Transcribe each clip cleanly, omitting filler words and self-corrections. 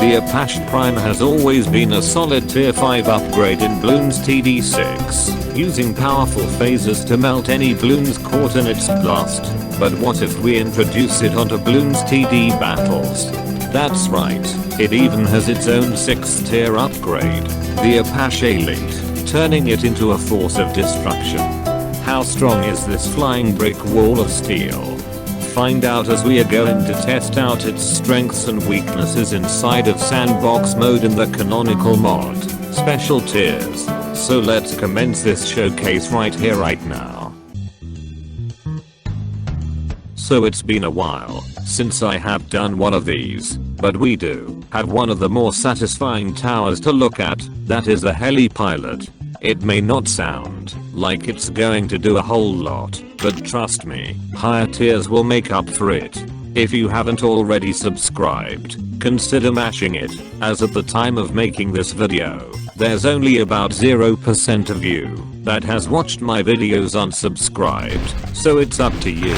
The Apache Prime has always been a solid tier 5 upgrade in Bloons TD6, using powerful phasers to melt any Bloons caught in its blast. But what if we introduce it onto Bloons TD battles? That's right, it even has its own 6th tier upgrade, the Apache Elite, turning it into a force of destruction. How strong is this flying brick wall of steel? Find out as we are going to test out its strengths and weaknesses inside of sandbox mode in the canonical mod, special tiers. So let's commence this showcase right here right now. So it's been a while since I have done one of these, but we do have one of the more satisfying towers to look at, that is the Heli Pilot. It may not sound like it's going to do a whole lot, but trust me, higher tiers will make up for it. If you haven't already subscribed, consider mashing it, as at the time of making this video, there's only about 0% of you that has watched my videos unsubscribed, so it's up to you.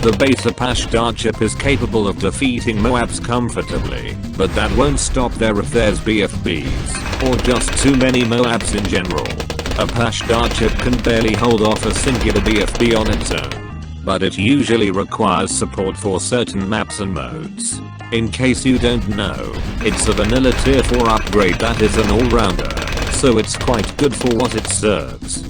The base Apache starship is capable of defeating Moabs comfortably, but that won't stop there if there's BFBs, or just too many Moabs in general. Apache starship can barely hold off a singular BFB on its own, but it usually requires support for certain maps and modes. In case you don't know, it's a vanilla tier 4 upgrade that is an all-rounder, so it's quite good for what it serves.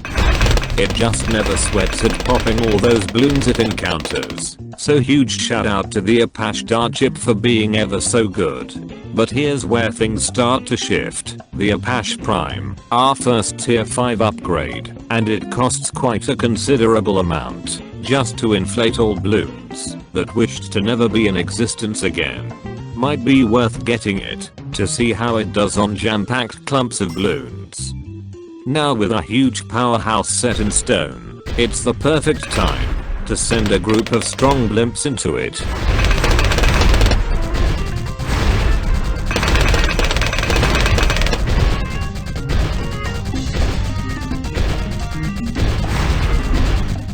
It just never sweats at popping all those balloons it encounters, so huge shout out to the Apache starship for being ever so good. But here's where things start to shift. The Apache Prime, our first tier 5 upgrade, and it costs quite a considerable amount, just to inflate all balloons that wished to never be in existence again. Might be worth getting it, to see how it does on jam-packed clumps of balloons. Now with a huge powerhouse set in stone, it's the perfect time to send a group of strong blimps into it.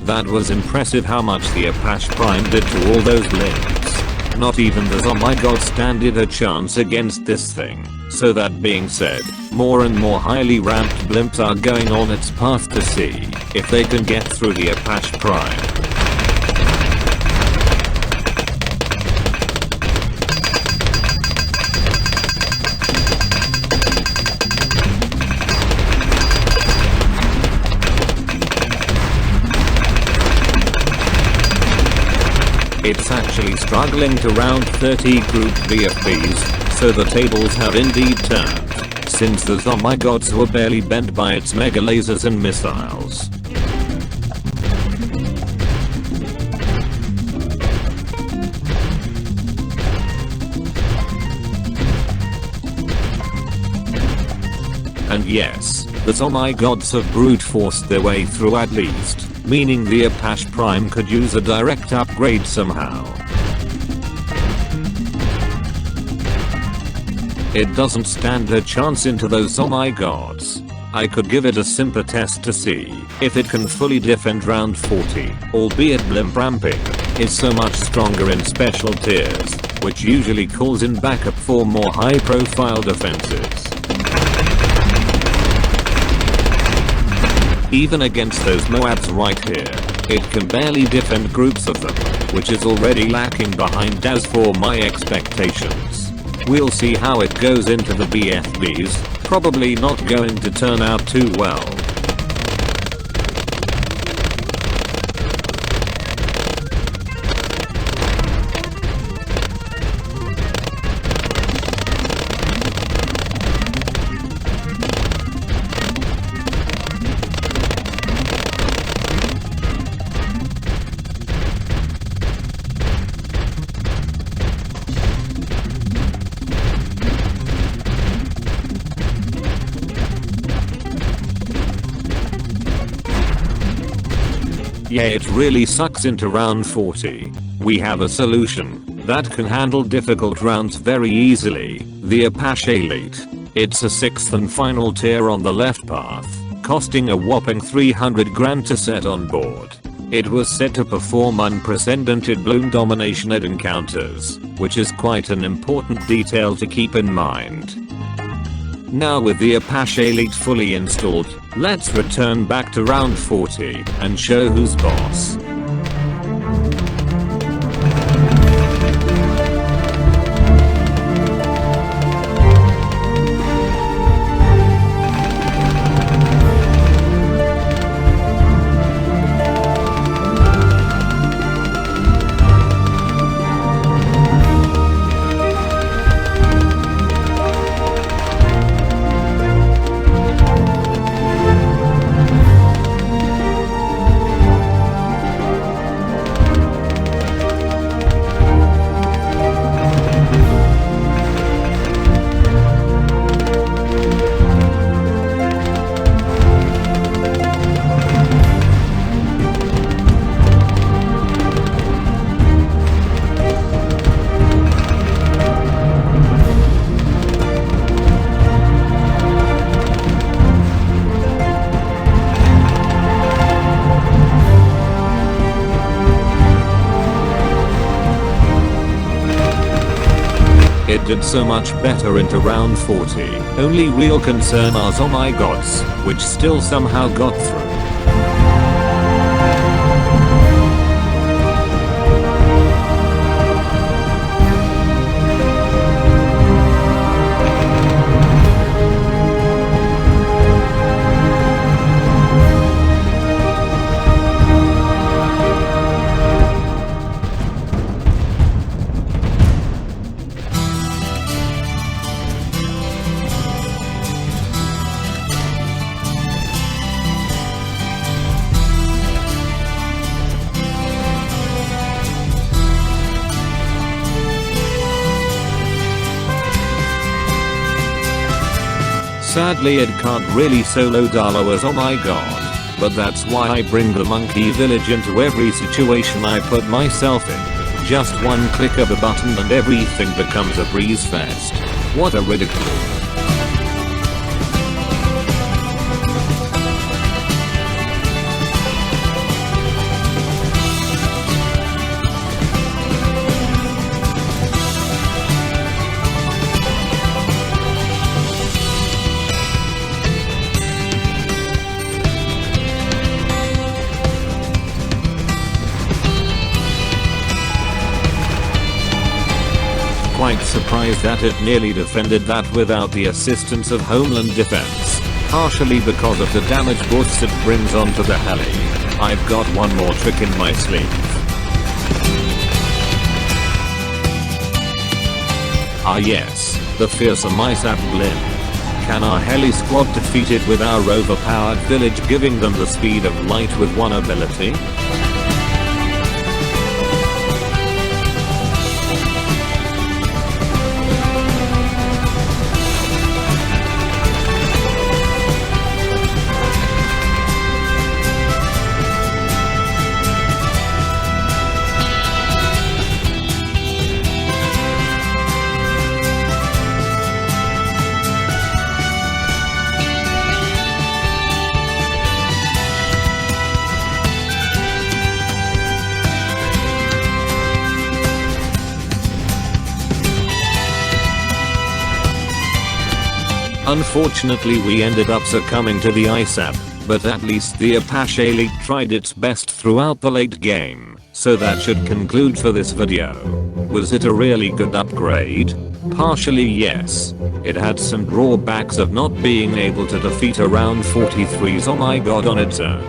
That was impressive how much the Apache Prime did to all those blimps. Not even the oh my god standard a chance against this thing. So that being said, more and more highly ramped blimps are going on its path to see if they can get through the Apache Prime. It's actually struggling to round 30 group BFBs, so the tables have indeed turned, since the oh my gods were barely bent by its mega lasers and missiles. And yes, the oh my gods have brute forced their way through at least, meaning the Apache Prime could use a direct upgrade somehow. It doesn't stand a chance into those oh my gods. I could give it a simple test to see if it can fully defend round 40, albeit blimp ramping is so much stronger in special tiers, which usually calls in backup for more high profile defenses. Even against those Moabs right here, it can barely defend groups of them, which is already lacking behind as for my expectations. We'll see how it goes into the BFBs, probably not going to turn out too well. Yeah, it really sucks into round 40. We have a solution that can handle difficult rounds very easily, the Apache Elite. It's a 6th and final tier on the left path, costing a whopping 300 grand to set on board. It was said to perform unprecedented balloon domination at encounters, which is quite an important detail to keep in mind. Now with the Apache Elite fully installed, let's return back to round 40 and show who's boss. It did so much better into round 40. Only real concern was oh my gods, which still somehow got through. Sadly it can't really solo Dalo as oh my god, but that's why I bring the monkey village into every situation I put myself in. Just one click of a button and everything becomes a breeze fest. What a ridicule. Quite surprised that it nearly defended that without the assistance of Homeland Defense, partially because of the damage boosts it brings onto the heli. I've got one more trick in my sleeve. Ah yes, the fearsome ISAP Blin. Can our heli squad defeat it with our overpowered village giving them the speed of light with one ability? Unfortunately we ended up succumbing to the ISAP, but at least the Apache Elite tried its best throughout the late game, so that should conclude for this video. Was it a really good upgrade? Partially yes. It had some drawbacks of not being able to defeat around 43's oh my god on its own.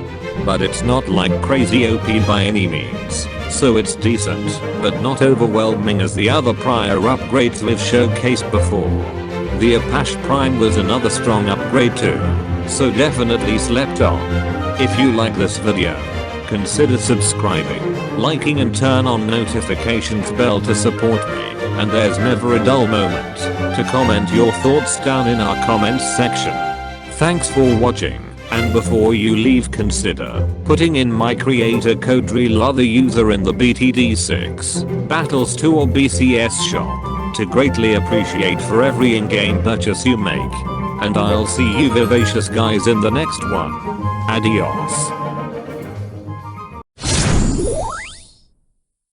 But it's not like crazy OP by any means, so it's decent, but not overwhelming as the other prior upgrades we've showcased before. The Apache Prime was another strong upgrade too, so definitely slept on. If you like this video, consider subscribing, liking and turn on notifications bell to support me, and there's never a dull moment to comment your thoughts down in our comments section. Thanks for watching, and before you leave consider putting in my creator code REAL other user in the BTD6, Battles 2 or BCS shop, to greatly appreciate for every in-game purchase you make. And I'll see you vivacious guys in the next one. Adios.